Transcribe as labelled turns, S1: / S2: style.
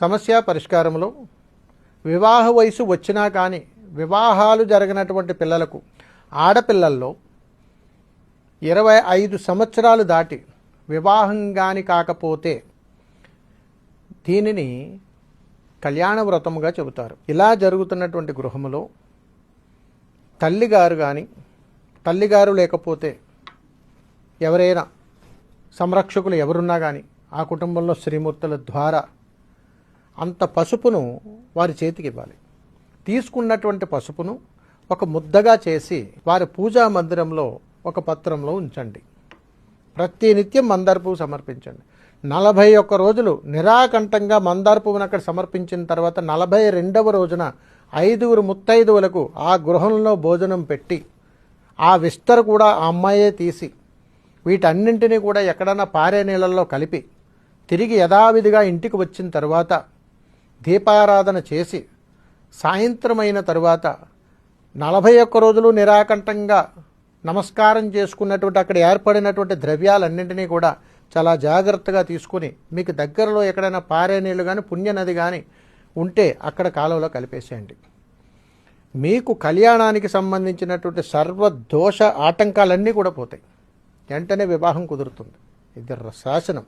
S1: సమస్య పరిష్కారంలో వివాహ వయసు వచ్చినా కానీ వివాహాలు జరగనటువంటి పిల్లలకు, ఆడపిల్లల్లో 25 సంవత్సరాలు దాటి వివాహం కానీ కాకపోతే దీనిని కళ్యాణ వ్రతముగా చెబుతారు. ఇలా జరుగుతున్నటువంటి గృహములో తల్లిగారు కానీ, తల్లిగారు లేకపోతే ఎవరైనా సంరక్షకులు ఎవరున్నా కానీ ఆ కుటుంబంలో శ్రీమూర్తుల ద్వారా అంత పసుపును వారి చేతికి ఇవ్వాలి. తీసుకున్నటువంటి పసుపును ఒక ముద్దగా చేసి వారి పూజా మందిరంలో ఒక పత్రంలో ఉంచండి. ప్రతినిత్యం మందార పువ్వు సమర్పించండి. 41 రోజులు నిరాకంఠంగా మందార పువ్వును అక్కడ సమర్పించిన తర్వాత 42వ రోజున 5 ముత్తైదువులకు ఆ గృహంలో భోజనం పెట్టి ఆ విస్తర కూడా ఆ అమ్మాయే తీసి వీటన్నింటినీ కూడా ఎక్కడన్నా పారే నీళ్ళల్లో కలిపి తిరిగి యథావిధిగా ఇంటికి వచ్చిన తర్వాత దీపారాధన చేసి సాయంత్రమైన తరువాత 41 రోజులు నిరాకంఠంగా నమస్కారం చేసుకున్నటువంటి అక్కడ ఏర్పడినటువంటి ద్రవ్యాలన్నింటినీ కూడా చాలా జాగ్రత్తగా తీసుకుని మీకు దగ్గరలో ఎక్కడైనా పారే నీళ్ళు కానీ పుణ్యనది కానీ ఉంటే అక్కడ కాలువలో కలిపేసేయండి. మీకు కళ్యాణానికి సంబంధించినటువంటి సర్వదోష ఆటంకాలన్నీ కూడా పోతాయి. వెంటనే వివాహం కుదురుతుంది. ఇది శాసనం.